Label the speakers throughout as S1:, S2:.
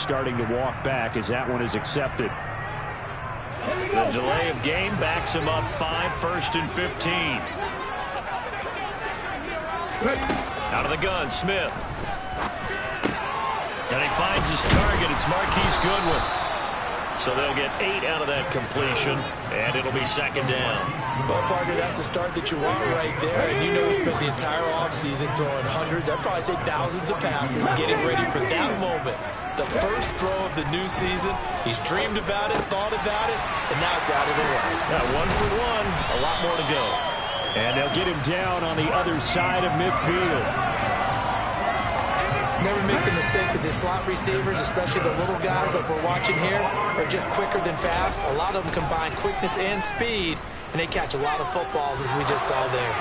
S1: starting to walk back as that one is accepted.
S2: The delay of game backs him up 5, 1st and 15. Out of the gun, Smith. And he finds his target. It's Marquise Goodwin. So they'll get 8 out of that completion, and it'll be 2nd down.
S3: Well, partner, that's the start that you want right there. And you know we spent the entire offseason throwing hundreds, I'd probably say thousands of passes, getting ready for that moment. The first throw of the new season. He's dreamed about it, thought about it, and now it's out of the way.
S2: Yeah, 1 for 1, a lot more to go.
S1: And they'll get him down on the other side of midfield.
S3: Never make the mistake that the slot receivers, especially the little guys like we're watching here, are just quicker than fast. A lot of them combine quickness and speed, and they catch a lot of footballs, as we just saw there.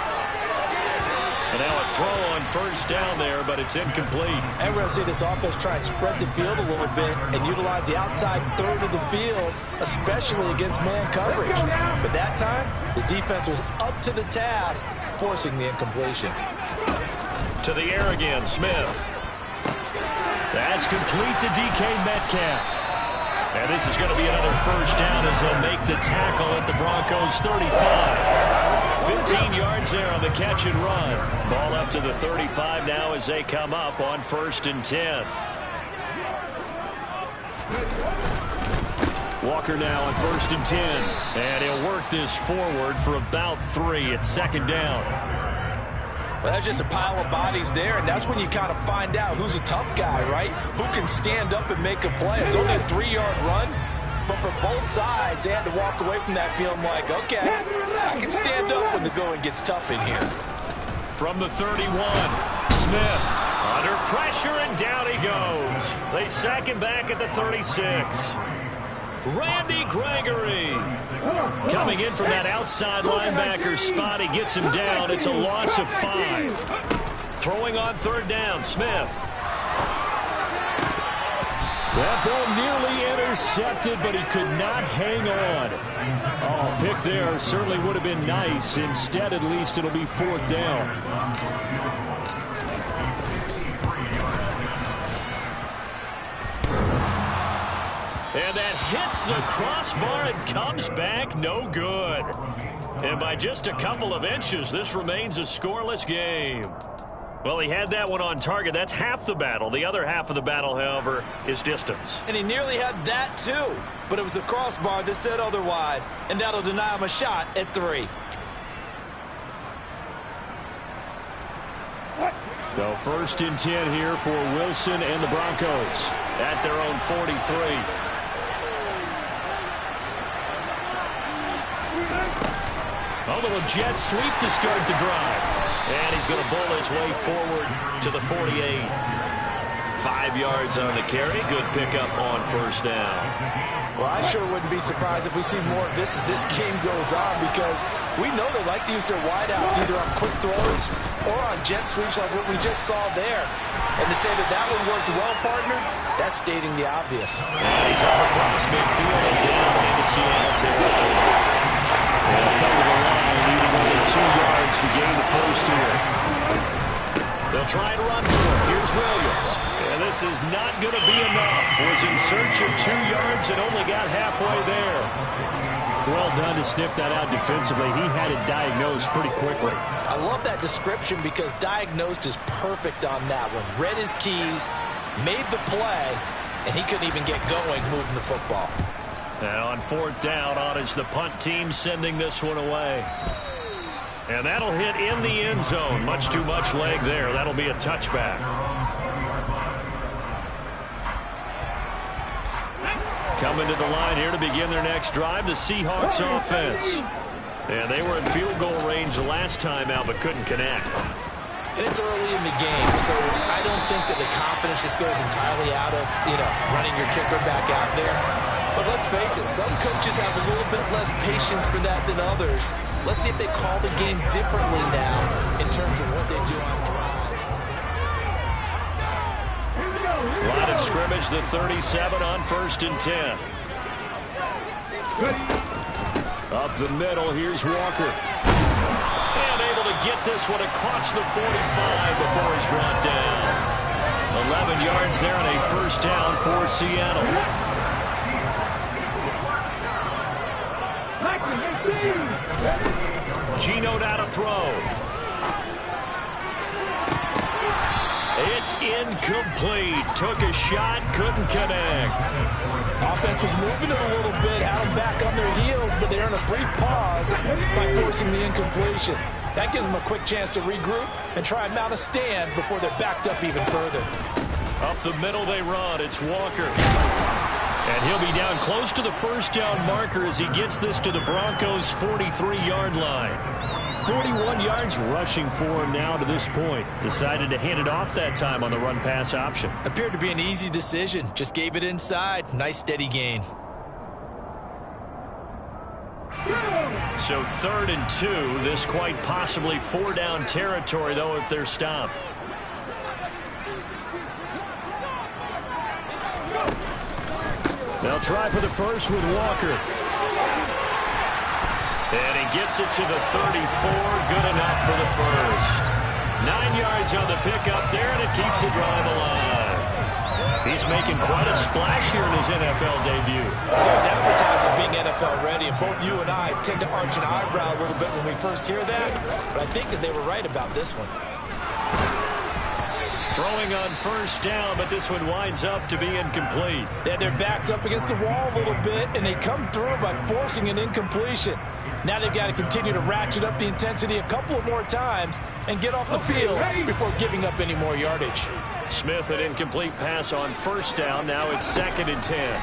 S2: And now a throw on 1st down there, but it's incomplete.
S3: And we're going to see this offense try and spread the field a little bit and utilize the outside third of the field, especially against man coverage. But that time, the defense was up to the task, forcing the incompletion.
S2: To the air again, Smith. That's complete to DK Metcalf. And this is going to be another 1st down as they'll make the tackle at the Broncos 35. 15 yards there on the catch and run. Ball up to the 35 now as they come up on 1st and 10. Walker now on 1st and 10. And he'll work this forward for about 3 at 2nd down.
S3: Well, that's just a pile of bodies there, and that's when you kind of find out who's a tough guy, right? Who can stand up and make a play. It's only a 3-yard run, but for both sides, they had to walk away from that feeling like, okay, I can stand up when the going gets tough in here.
S2: From the 31, Smith under pressure, and down he goes. They sack him back at the 36. Randy Gregory coming in from that outside linebacker spot. He gets him down. It's a loss of 5. Throwing on 3rd down, Smith.
S1: That ball nearly intercepted, but he could not hang on. Oh, pick there certainly would have been nice. Instead, at least it'll be 4th down.
S2: And that hits the crossbar and comes back no good. And by just a couple of inches, this remains a scoreless game. Well, he had that one on target. That's half the battle. The other half of the battle, however, is distance.
S3: And he nearly had that, too. But it was the crossbar that said otherwise. And that'll deny him a shot at 3.
S1: So 1st and 10 here for Wilson and the Broncos.
S2: At their own 43. A little jet sweep to start the drive. And he's going to bull his way forward to the 48. 5 yards on the carry. Good pickup on 1st down.
S3: Well, I sure wouldn't be surprised if we see more of this as this game goes on, because we know they like to use their wideouts either on quick throws or on jet sweeps like what we just saw there. And to say that that one worked well, partner, that's stating the obvious.
S2: And he's up across midfield and down into Seattle territory.
S1: They'll come to the line, needing only 2 yards to gain the 1st here.
S2: They'll try and run for it. Here's Williams. And this is not going to be enough. Was in search of 2 yards and only got halfway there.
S1: Well done to sniff that out defensively. He had it diagnosed pretty quickly.
S3: I love that description because diagnosed is perfect on that one. Read his keys, made the play, and he couldn't even get going moving the football.
S2: And on 4th down, on is the punt team sending this one away. And that'll hit in the end zone. Much too much leg there. That'll be a touchback. Coming to the line here to begin their next drive, the Seahawks offense. And they were in field goal range the last time out, but couldn't connect.
S3: And it's early in the game, so I don't think that the confidence just goes entirely out of, running your kicker back out there. But let's face it, some coaches have a little bit less patience for that than others. Let's see if they call the game differently now in terms of what they do on drives.
S2: Line of scrimmage, the 37 on 1st and 10.
S1: Up the middle, here's Walker.
S2: And able to get this one across the 45 before he's brought down. A 11 yards there and a first down for Seattle. Geno out to throw. It's incomplete. Took a shot, couldn't connect.
S3: Offense was moving it a little bit, had them back on their heels, but they earned a brief pause by forcing the incompletion. That gives them a quick chance to regroup and try and mount a stand before they're backed up even further.
S2: Up the middle they run. It's Walker. And he'll be down close to the first down marker as he gets this to the Broncos' 43-yard line. 41 yards rushing for him now to this point. Decided to hand it off that time on the run-pass option.
S3: Appeared to be an easy decision. Just gave it inside. Nice steady gain.
S2: So 3rd and 2. This quite possibly 4-down territory, though, if they're stopped. They'll try for the first with Walker. And he gets it to the 34. Good enough for the first. 9 yards on the pickup there, and it keeps the drive alive. He's making quite a splash here in his NFL debut.
S3: He's advertised as being NFL ready, and both you and I tend to arch an eyebrow a little bit when we first hear that, but I think that they were right about this one.
S2: Throwing on first down, but this one winds up to be incomplete.
S3: They had their backs up against the wall a little bit, and they come through by forcing an incompletion. Now they've got to continue to ratchet up the intensity a couple of more times and get off the field before giving up any more yardage.
S2: Smith, an incomplete pass on first down. Now it's 2nd and 10.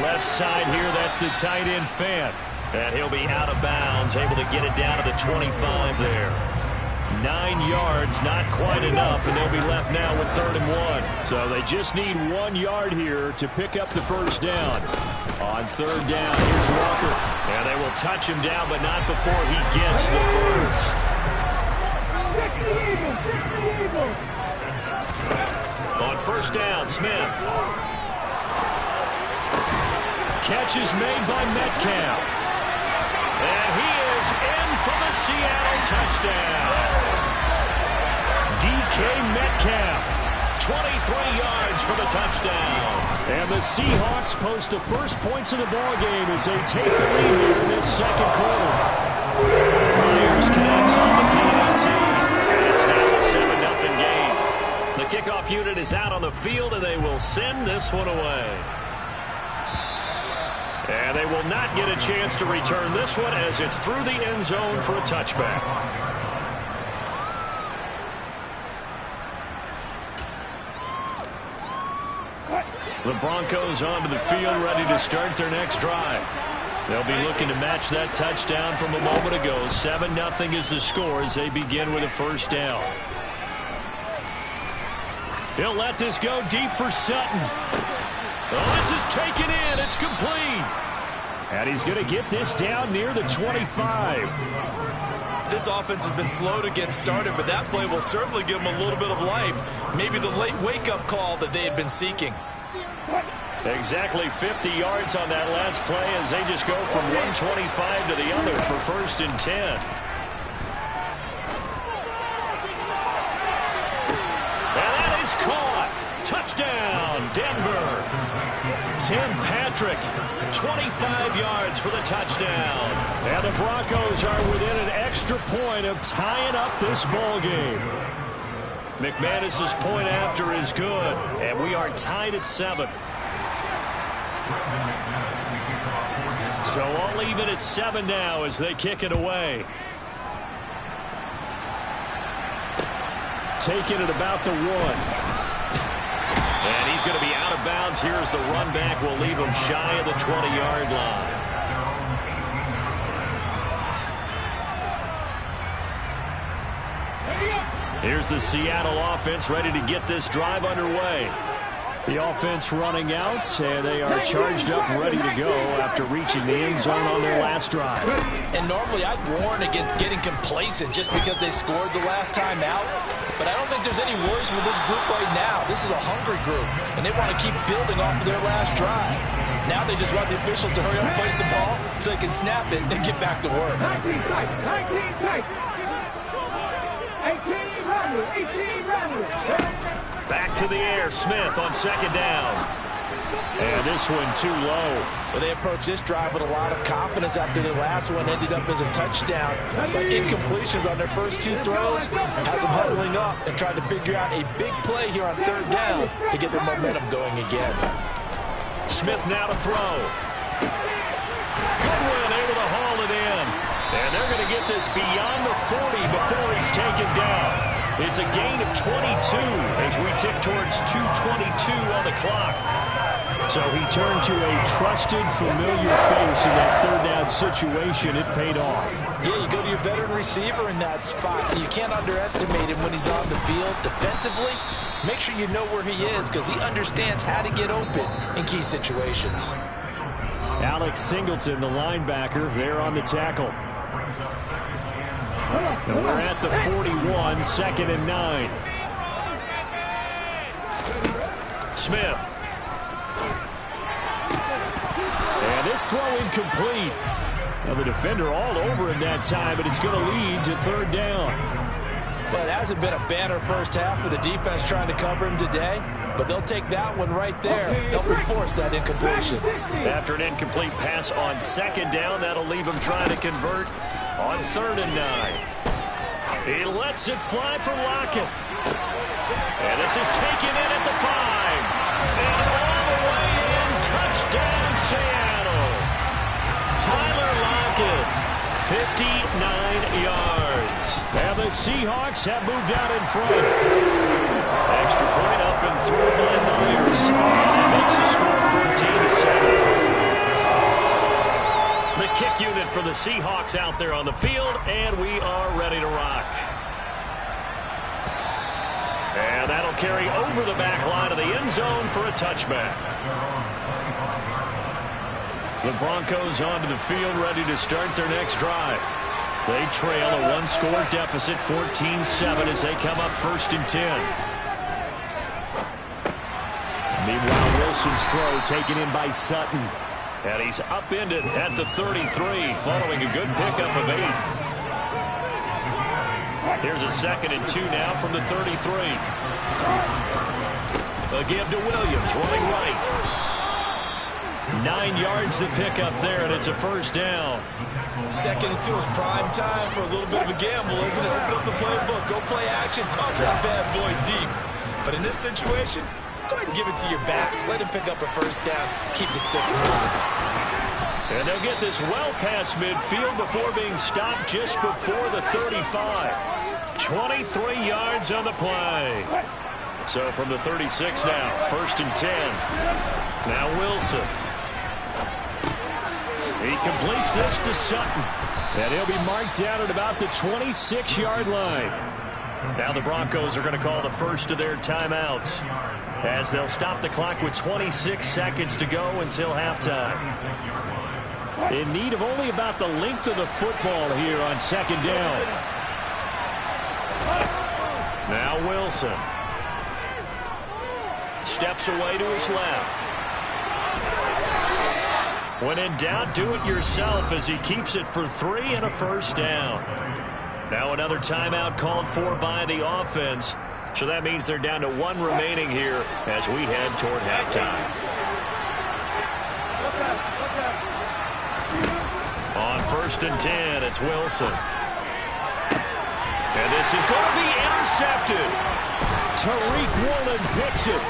S2: Left side here, that's the tight end Fant. And he'll be out of bounds, able to get it down to the 25 there. 9 yards, not quite enough, and they'll be left now with 3rd and 1.
S1: So they just need 1 yard here to pick up the first down. On 3rd down, here's Walker.
S2: And they will touch him down, but not before he gets the first. On first down, Smith. Catch is made by Metcalf. And he is in for the Seattle touchdown. DK Metcalf. 23 yards for the touchdown.
S1: And the Seahawks post the first points of the ballgame as they take the lead here in this second quarter.
S2: Myers connects on the PAT. And it's now a 7-0 game. The kickoff unit is out on the field, and they will send this one away. And they will not get a chance to return this one as it's through the end zone for a touchback. The Broncos onto the field, ready to start their next drive. They'll be looking to match that touchdown from a moment ago. 7-0 is the score as they begin with a first down. He'll let this go deep for Sutton. Oh, this is taken in. It's complete.
S1: And he's going to get this down near the 25.
S3: This offense has been slow to get started, but that play will certainly give them a little bit of life. Maybe the late wake-up call that they had been seeking.
S2: Exactly 50 yards on that last play as they just go from 125 to the other for 1st and 10. And that is caught. Touchdown, Denver. Tim Patrick, 25 yards for the touchdown.
S1: And the Broncos are within an extra point of tying up this ball game.
S2: McManus's point after is good, and we are tied at 7. So all even at 7 now as they kick it away.
S1: Taking it about the 1.
S2: And he's going to be out of bounds here as the run back will leave him shy of the 20-yard line. Here's the Seattle offense ready to get this drive underway.
S1: The offense running out, and they are charged up, ready to go after reaching the end zone on their last drive.
S3: And normally I'd warn against getting complacent just because they scored the last time out. But I don't think there's any worries with this group right now. This is a hungry group, and they want to keep building off of their last drive. Now they just want the officials to hurry up and place the ball so they can snap it and get back to work.
S4: 19 tight. 18 tight.
S2: Back to the air, Smith on second down.
S1: And this one too low.
S3: Well, they approached this drive with a lot of confidence after their last one ended up as a touchdown. But incompletions on their first two throws has them huddling up and trying to figure out a big play here on third down to get their momentum going again.
S2: Smith now to throw. Goodwin able to haul it in. And they're going to get this beyond the 40 before he's taken down. It's a gain of 22 as we tick towards 2:22 on the clock.
S1: So he turned to a trusted, familiar face in that third down situation. It paid off.
S3: Yeah, you go to your veteran receiver in that spot, so you can't underestimate him when he's on the field defensively. Make sure you know where he is because he understands how to get open in key situations.
S1: Alex Singleton, the linebacker, there on the tackle. And we're at the 41, 2nd and 9.
S2: Smith.
S1: And this throw incomplete. Now the defender all over him that time, but it's going to lead to third down.
S3: Well, it hasn't been a banner first half for the defense trying to cover him today, but they'll take that one right there, helping force that incompletion.
S2: After an incomplete pass on second down, that'll leave him trying to convert on 3rd and 9. He lets it fly for Lockett. And this is taken in at the 5. And all the way in, touchdown Seattle. Tyler Lockett, 59 yards.
S1: And the Seahawks have moved out in front.
S2: Extra point up and through by Myers. And that makes the score 14-7. The kick unit for the Seahawks out there on the field, and we are ready to rock. And that'll carry over the back line of the end zone for a touchback. The Broncos onto the field, ready to start their next drive. They trail a one-score deficit, 14-7, as they come up 1st and 10.
S1: Meanwhile, Wilson's throw taken in by Sutton.
S2: And he's upended at the 33, following a good pickup of 8. Here's a 2nd and 2 now from the 33. A give to Williams, running right. 9 yards to pick up there, and it's a 1st down.
S3: 2nd and 2 is prime time for a little bit of a gamble, isn't it? Open up the playbook, go play action, toss that bad boy deep. But in this situation, go ahead and give it to your back. Let him pick up a 1st down. Keep the sticks moving.
S2: And they'll get this well past midfield before being stopped just before the 35. 23 yards on the play. So from the 36 now, 1st and 10. Now Wilson.
S1: He completes this to Sutton. And he'll be marked down at about the 26-yard line.
S2: Now the Broncos are going to call the first of their timeouts, as they'll stop the clock with 26 seconds to go until halftime.
S1: In need of only about the length of the football here on 2nd down.
S2: Now Wilson. Steps away to his left. When in doubt, do it yourself as he keeps it for 3 and a 1st down. Now another timeout called for by the offense. So that means they're down to 1 remaining here as we head toward halftime. On 1st and 10, it's Wilson. And this is going to be intercepted.
S1: Tariq Woolen picks it.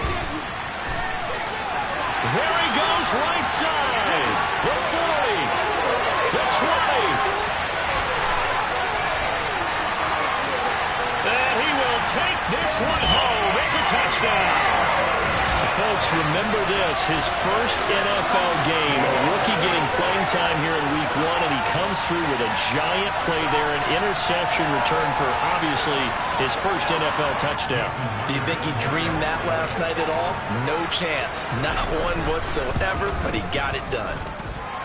S2: There he goes, right side. The 40. The 20. And he will take this one home. It's a touchdown.
S1: Folks, remember this, his first NFL game, a rookie getting playing time here in Week 1, and he comes through with a giant play there, an interception return for, obviously, his first NFL touchdown.
S3: Do you think he dreamed that last night at all? No chance. Not one whatsoever, but he got it done.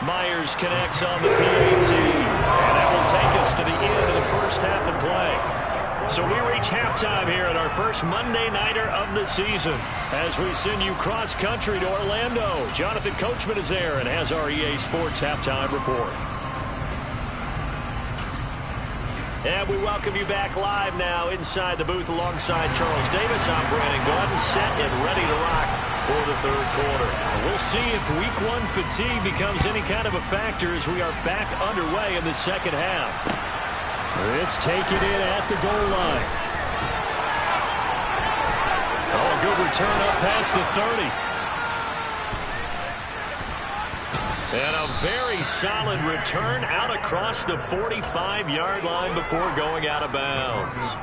S2: Myers connects on the PAT, and that will take us to the end of the first half of play. So we reach halftime here at our first Monday Nighter of the season as we send you cross-country to Orlando. Jonathan Coachman is there and has our EA Sports Halftime Report.
S1: And we welcome you back live now inside the booth alongside Charles Davis. I'm Brandon Gaudin, set and ready to rock for the third quarter. We'll see if week one fatigue becomes any kind of a factor as we are back underway in the second half. This taken in at the goal line. Oh, a good return up past the 30. And a very solid return out across the 45-yard line before going out of bounds.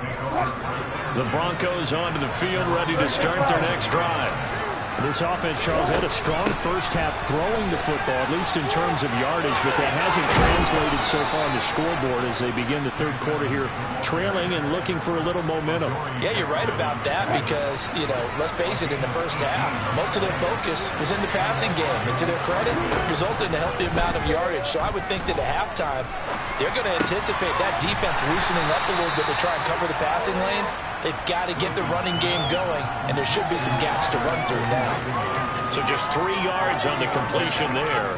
S1: The Broncos onto the field, ready to start their next drive. This offense, Charles, had a strong first half throwing the football, at least in terms of yardage, but that hasn't translated so far on the scoreboard as they begin the third quarter here, trailing and looking for a little momentum.
S3: Yeah, you're right about that because, let's face it, in the first half, most of their focus was in the passing game. And to their credit, resulted in a healthy amount of yardage. So I would think that at halftime, they're going to anticipate that defense loosening up a little bit to try and cover the passing lanes. They've got to get the running game going, and there should be some gaps to run through now.
S1: So just 3 yards on the completion there,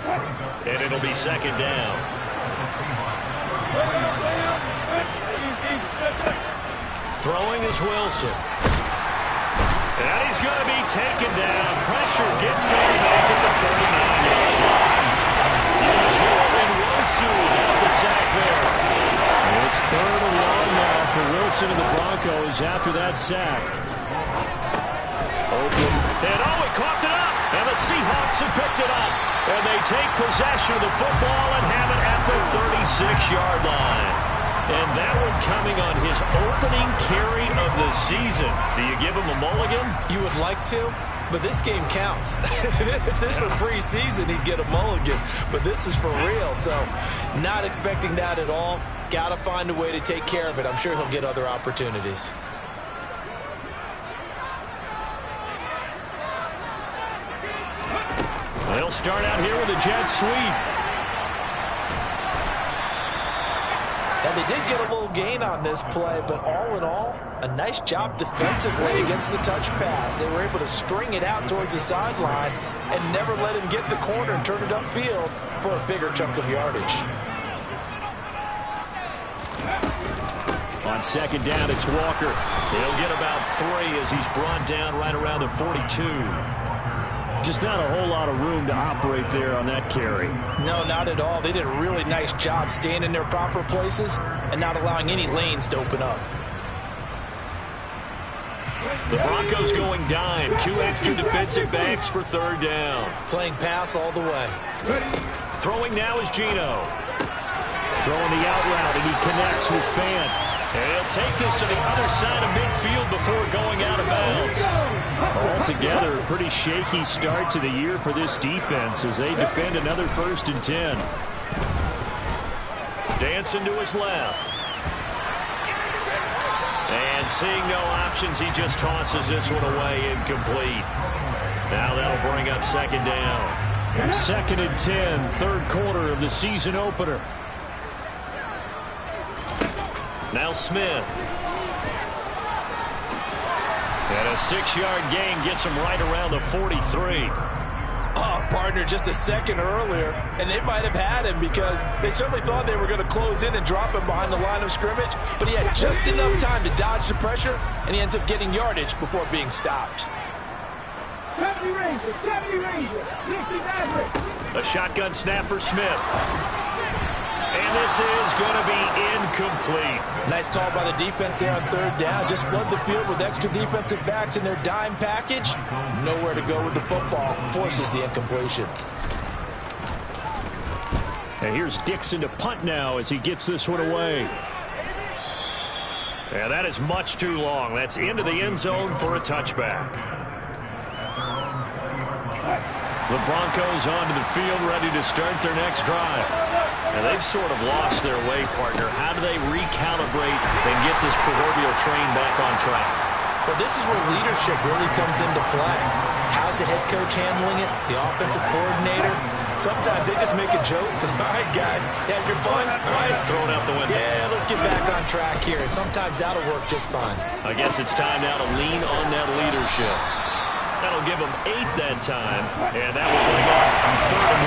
S1: and it'll be second down. Throwing is Wilson. And he's going to be taken down. Pressure gets there back at the 39-yard line. And Wilson got the sack there. It's third and long now for Wilson and the Broncos after that sack. Open. And he caught it up. And the Seahawks have picked it up. And they take possession of the football and have it at the 36-yard line. And that one coming on his opening carry of the season. Do you give him a mulligan?
S3: You would like to, but this game counts. If this were preseason, he'd get a mulligan. But this is for real, so not expecting that at all. Got to find a way to take care of it. I'm sure he'll get other opportunities.
S1: They'll start out here with a jet sweep.
S3: And they did get a little gain on this play, but all in all, a nice job defensively against the touch pass. They were able to string it out towards the sideline and never let him get the corner and turn it upfield for a bigger chunk of yardage.
S1: On second down, it's Walker. He'll get about 3 as he's brought down right around the 42. Just not a whole lot of room to operate there on that carry.
S3: No, not at all. They did a really nice job staying in their proper places and not allowing any lanes to open up.
S1: The Broncos going dime. 2 extra defensive backs for third down.
S3: Playing pass all the way.
S1: Throwing now is Geno. Throwing the out route, and he connects with Fant. And he'll take this to the other side of midfield before going out of bounds. Altogether, a pretty shaky start to the year for this defense as they defend another 1st and 10. Dancing to his left. And seeing no options, he just tosses this one away, incomplete. Now that'll bring up second down. 2nd and 10, third quarter of the season opener. Now Smith. And a 6-yard gain gets him right around the 43.
S3: Oh, partner, just a second earlier, and they might have had him because they certainly thought they were going to close in and drop him behind the line of scrimmage, but he had just enough time to dodge the pressure, and he ends up getting yardage before being stopped.
S1: A shotgun snap for Smith. And this is going to be incomplete.
S3: Nice call by the defense there on third down. Just flood the field with extra defensive backs in their dime package. Nowhere to go with the football. Forces the incompletion.
S1: And here's Dixon to punt now as he gets this one away. And that is much too long. That's into the end zone for a touchback. The Broncos onto the field, ready to start their next drive. And they've sort of lost their way, partner. How do they recalibrate and get this proverbial train back on track?
S3: Well, this is where leadership really comes into play. How's the head coach handling it? The offensive coordinator? Sometimes they just make a joke. All right, guys, had your fun? All right,
S1: throw it out the window.
S3: Yeah, let's get back on track here. And sometimes that'll work just fine.
S1: I guess it's time now to lean on that leadership. That'll give them 8 that time. And that will bring up 3rd and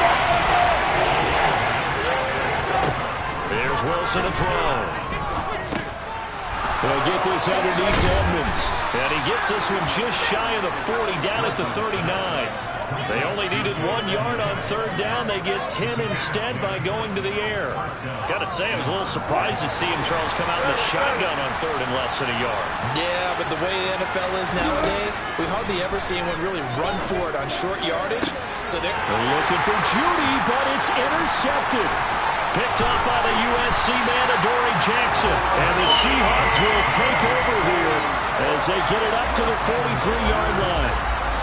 S1: 1. There's Wilson to throw. They'll get this underneath to Edmonds. And he gets this one just shy of the 40, down at the 39. They only needed 1 yard on third down. They get 10 instead by going to the air. Got to say, I was a little surprised to see him, Charles, come out in the shotgun on third and less than a yard.
S3: Yeah, but the way the NFL is nowadays, we hardly ever see anyone really run for it on short yardage. So they're
S1: looking for Judy, but it's intercepted. Picked off by the USC man, Adoree Jackson. And the Seahawks will take over here as they get it up to the 43-yard line.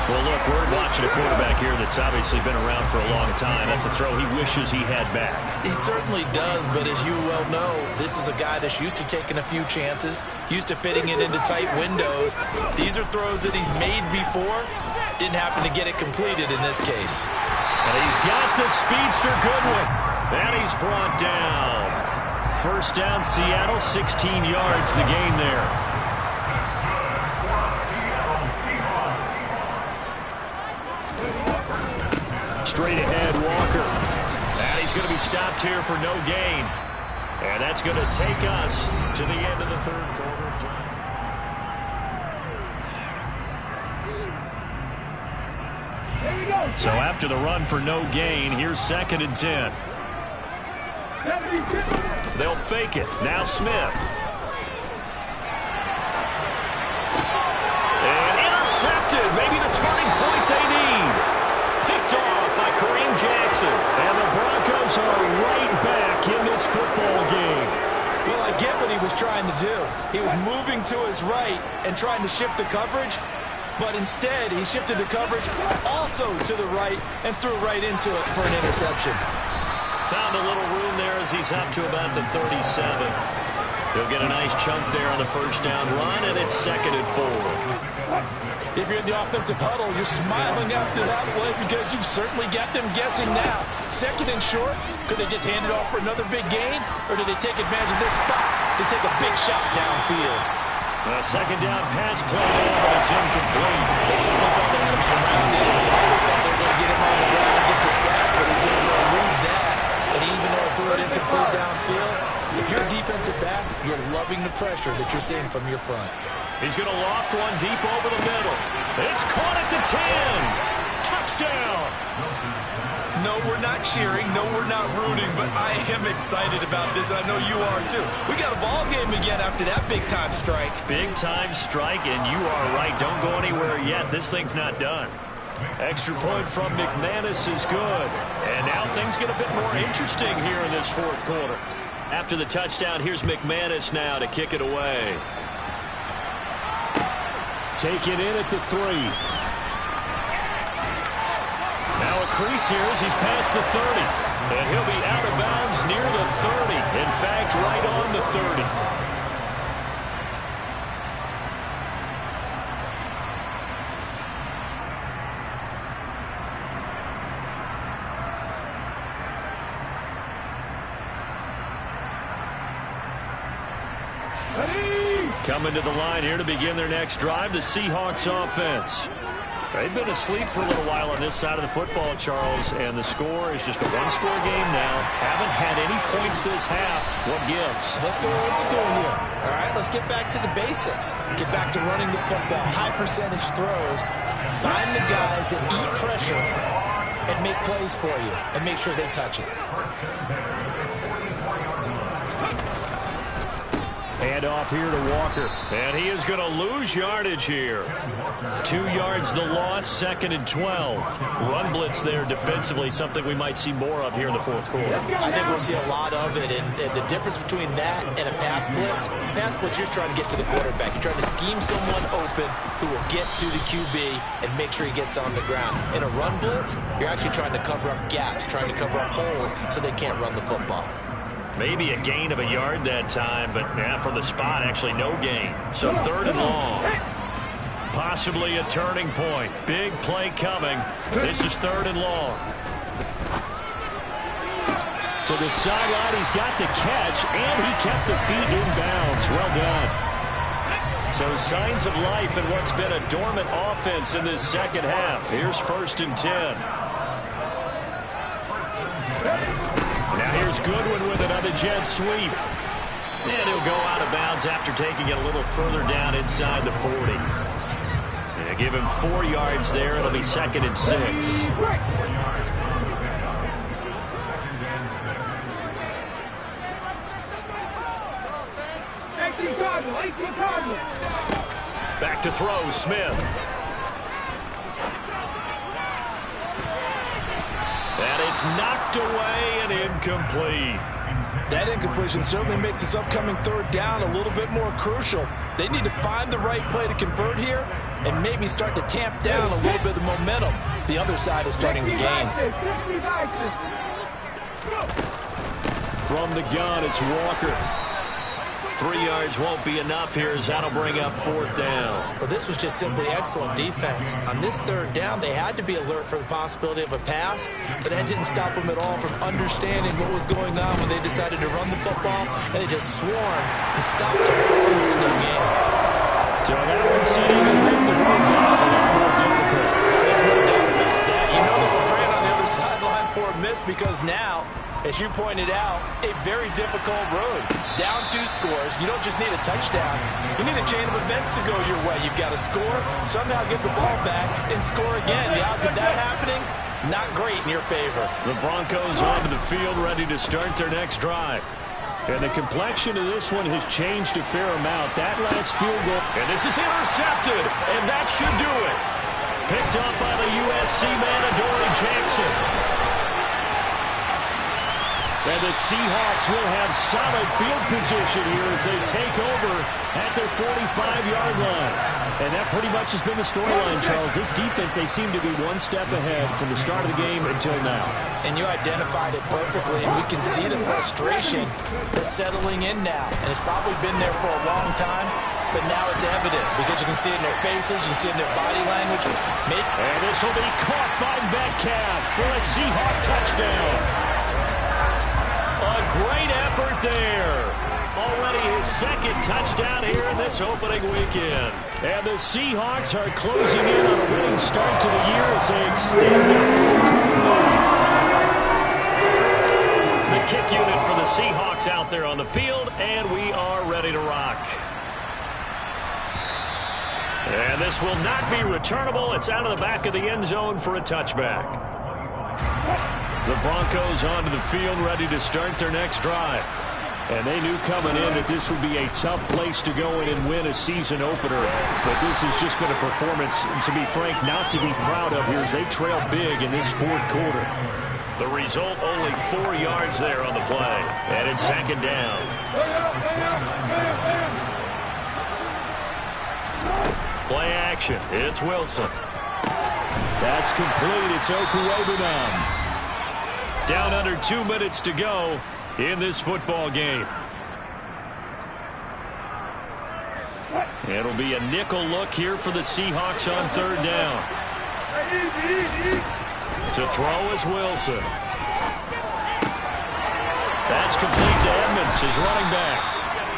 S1: Well, look, we're watching a quarterback here that's obviously been around for a long time. That's a throw he wishes he had back.
S3: He certainly does, but as you well know, this is a guy that's used to taking a few chances, used to fitting it into tight windows. These are throws that he's made before. Didn't happen to get it completed in this case.
S1: And he's got the speedster Goodwin. And he's brought down. First down, Seattle, 16 yards, the gain there. Straight ahead, Walker. And he's going to be stopped here for no gain. And that's going to take us to the end of the third quarter. So after the run for no gain, here's 2nd and 10. They'll fake it. Now Smith. And intercepted. Maybe the turning point they need. Picked off by Kareem Jackson. And the Broncos are right back in this football game.
S3: Well, I get what he was trying to do. He was moving to his right and trying to shift the coverage. But instead, he shifted the coverage also to the right and threw right into it for an interception.
S1: Found a little room there as he's up to about the 37. He'll get a nice chunk there on the first down run, and it's 2nd and 4.
S3: If you're in the offensive huddle, you're smiling after that play because you've certainly got them guessing now. 2nd and short, could they just hand it off for another big gain, or did they take advantage of this spot to take a big shot downfield?
S1: A 2nd down pass play there, but it's incomplete.
S3: They certainly thought they had him surrounded and probably thought they were going to get him on the ground and get the sack, but he's able to elude that. And even though he threw it incomplete downfield, if you're a defensive back, you're loving the pressure that you're seeing from your front.
S1: He's going to loft one deep over the middle. It's caught at the 10. Touchdown.
S3: No, we're not cheering. No, we're not rooting, but I am excited about this, and I know you are too. We got a ball game again after that big-time strike.
S1: Big-time strike, and you are right. Don't go anywhere yet. This thing's not done. Extra point from McManus is good. And now things get a bit more interesting here in this fourth quarter. After the touchdown, here's McManus now to kick it away. Take it in at the 3. Now a crease here as he's past the 30. And he'll be out of bounds near the 30. In fact, right on the 30. Coming to the line here to begin their next drive, the Seahawks offense. They've been asleep for a little while on this side of the football, Charles, and the score is just a one-score game now. Haven't had any points this half. What gives?
S3: Let's go old school here. All right, let's get back to the basics. Get back to running the football, high percentage throws. Find the guys that eat pressure and make plays for you and make sure they touch it.
S1: Hand off here to Walker. And he is going to lose yardage here. 2 yards the loss, 2nd and 12. Run blitz there defensively, something we might see more of here in the fourth quarter.
S3: I think we'll see a lot of it. And the difference between that and a pass blitz, you're just trying to get to the quarterback. You're trying to scheme someone open who will get to the QB and make sure he gets on the ground. In a run blitz, you're actually trying to cover up gaps, trying to cover up holes so they can't run the football.
S1: Maybe a gain of a yard that time, but from the spot, actually no gain. So 3rd and long. Possibly a turning point. Big play coming. This is 3rd and long. To the sideline, he's got the catch, and he kept the feet in bounds. Well done. So signs of life in what's been a dormant offense in this second half. Here's 1st and 10. Now here's Goodwin with it on the jet sweep. And he'll go out of bounds after taking it a little further down inside the 40. Yeah, give him 4 yards there. It'll be 2nd and 6. Back to throw, Smith. And it's knocked away and incomplete.
S3: That incompletion certainly makes this upcoming 3rd down a little bit more crucial. They need to find the right play to convert here and maybe start to tamp down a little bit of momentum the other side is starting to gain.
S1: From the gun, it's Walker. 3 yards won't be enough here as that'll bring up 4th down.
S3: Well, this was just simply excellent defense. On this 3rd down, they had to be alert for the possibility of a pass, but that didn't stop them at all from understanding what was going on when they decided to run the football, and they just swarmed and stopped them for almost no gain.
S1: So that one seemed to make the run block a lot more difficult.
S3: There's no doubt about that. You know they were praying on the other sideline for a miss because now, as you pointed out, a very difficult road. Down 2 scores. You don't just need a touchdown. You need a chain of events to go your way. You've got to score, somehow get the ball back, and score again. The odds of that happening, not great in your favor.
S1: The Broncos onto the field, ready to start their next drive. And the complexion of this one has changed a fair amount. That last field goal. And this is intercepted, and that should do it. Picked up by the USC man, Adoree Jackson. And the Seahawks will have solid field position here as they take over at their 45-yard line. And that pretty much has been the storyline, Charles. This defense, they seem to be one step ahead from the start of the game until now.
S3: And you identified it perfectly, and we can see the frustration that's settling in now. And it's probably been there for a long time, but now it's evident because you can see it in their faces, you can see it in their body language.
S1: And this will be caught by Metcalf for a Seahawk touchdown. A great effort there. Already his 2nd touchdown here in this opening weekend. And the Seahawks are closing in on a winning start to the year as they extend their 4th quarter. The kick unit for the Seahawks out there on the field, and we are ready to rock. And this will not be returnable. It's out of the back of the end zone for a touchback. The Broncos onto the field, ready to start their next drive. And they knew coming in that this would be a tough place to go in and win a season opener. But this has just been a performance, to be frank, not to be proud of here as they trail big in this 4th quarter. The result, only 4 yards there on the play. And it's 2nd down. Play action. It's Wilson. That's complete. It's Okuwebunam. Down under 2 minutes to go in this football game. It'll be a nickel look here for the Seahawks on 3rd down. To throw is Wilson. That's complete to Edmonds, his running back.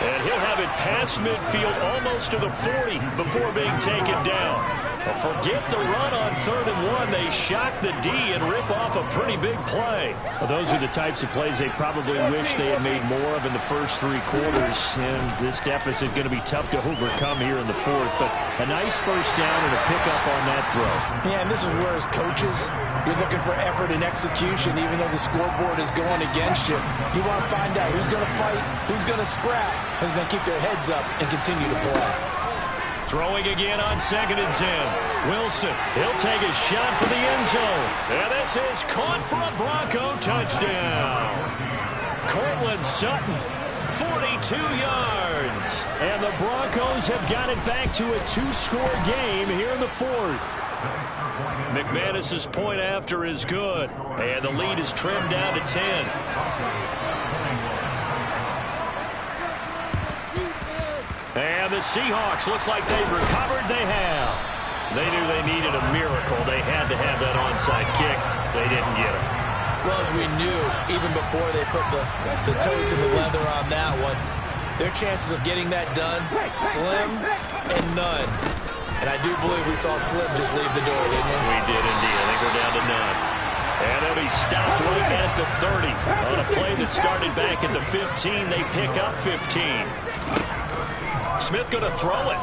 S1: And he'll have it past midfield almost to the 40 before being taken down. Forget the run on 3rd and 1. They shock the D and rip off a pretty big play.
S2: Well, those are the types of plays they probably wish they had made more of in the first 3 quarters. And this deficit is going to be tough to overcome here in the 4th. But a nice first down and a pickup on that throw.
S3: Yeah, and this is where as coaches, you're looking for effort and execution, even though the scoreboard is going against you. You want to find out who's going to fight, who's going to scrap, who's going to keep their heads up and continue to play.
S1: Throwing again on 2nd and 10. Wilson, he'll take a shot for the end zone. And this is caught for a Bronco touchdown. Cortland Sutton, 42 yards.
S2: And the Broncos have got it back to a 2-score game here in the 4th.
S1: McManus's point after is good. And the lead is trimmed down to 10. And the Seahawks, looks like they've recovered. They have. They knew they needed a miracle. They had to have that onside kick. They didn't get it.
S3: Well, as we knew, even before they put the toe to the leather on that one, their chances of getting that done, slim and none. And I do believe we saw Slim just leave the door, didn't we?
S1: We did indeed. I think we're down to none. And they'll be stopped right at the 30. On a play that started back at the 15, they pick up 15. Smith going to throw it.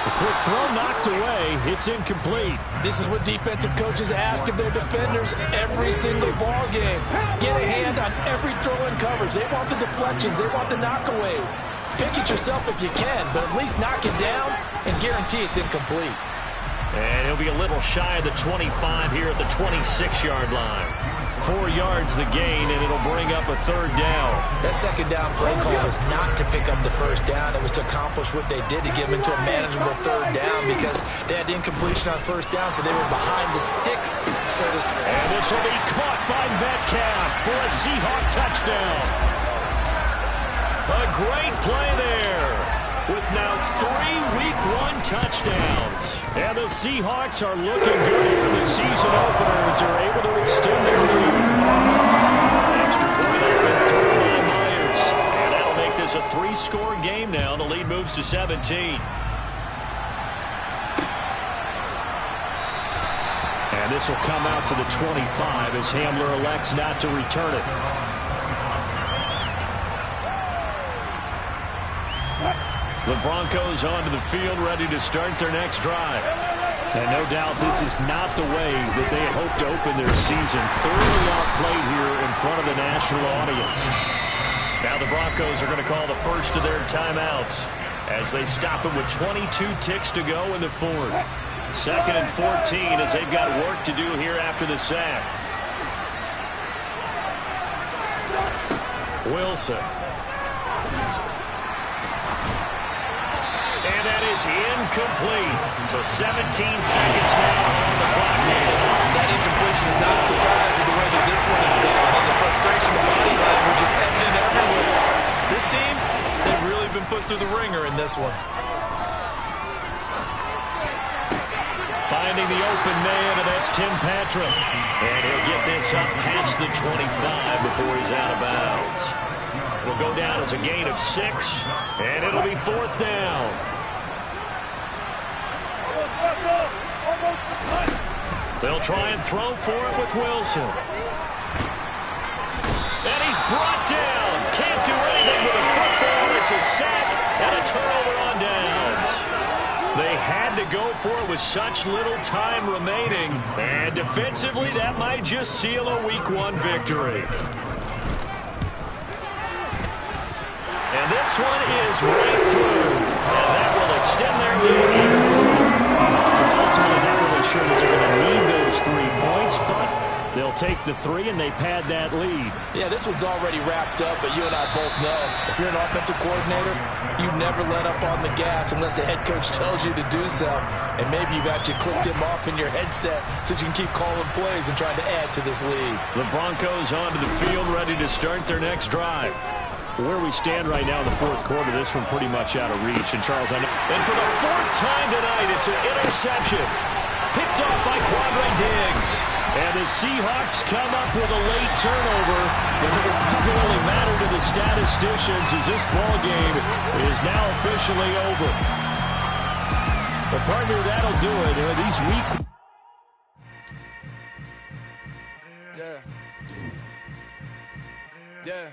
S1: The quick throw knocked away. It's incomplete.
S3: This is what defensive coaches ask of their defenders every single ball game. Get a hand on every throw in coverage. They want the deflections. They want the knockaways. Pick it yourself if you can, but at least knock it down and guarantee it's incomplete.
S1: And he'll be a little shy of the 25 here at the 26-yard line. 4 yards the gain, and it'll bring up a third down.
S3: That second down play call was not to pick up the first down. It was to accomplish what they did to get them into a manageable third down because they had incompletion on first down, so they were behind the sticks, so to speak.
S1: And this will be caught by Metcalf for a Seahawk touchdown. A great play there with now 3 Week 1 touchdowns. And the Seahawks are looking good here in the season opener as they're able to extend their lead. Extra point up and through by Myers. And that'll make this a 3-score game now. The lead moves to 17. And this will come out to the 25 as Hamler elects not to return it. The Broncos onto the field, ready to start their next drive. And no doubt this is not the way that they had hoped to open their season. Thoroughly outplayed here in front of the national audience. Now the Broncos are going to call the first of their timeouts as they stop it with 22 ticks to go in the fourth. 2nd and 14 as they've got work to do here after the sack. Wilson. And that is incomplete. So 17 seconds now on the clock.
S3: That incompletion is not a surprise with the way that this one is gone. And the frustration of body language is evident everywhere. This team, they've really been put through the ringer in this one.
S1: Finding the open man, and that's Tim Patrick. And he'll get this up past the 25 before he's out of bounds. It'll go down as a gain of 6, and it'll be 4th down. They'll try and throw for it with Wilson. And he's brought down. Can't do anything with a football. It's a sack and a turnover on downs. They had to go for it with such little time remaining. And defensively, that might just seal a Week 1 victory. And this one is right through. And that will extend their lead even further. Ultimately, not really sure that they're going to need those 3 points, but they'll take the 3 and they pad that lead.
S3: Yeah, this one's already wrapped up, but you and I both know if you're an offensive coordinator, you never let up on the gas unless the head coach tells you to do so. And maybe you've actually clicked him off in your headset so you can keep calling plays and trying to add to this lead.
S1: The Broncos onto the field, ready to start their next drive. Where we stand right now in the 4th quarter, this one pretty much out of reach. And Charles, I know. And for the 4th time tonight, it's an interception. Picked off by Quadre Diggs. And the Seahawks come up with a late turnover. But it will probably only matter to the statisticians as this ball game is now officially over. But partner, that'll do it. These week.
S4: Yeah.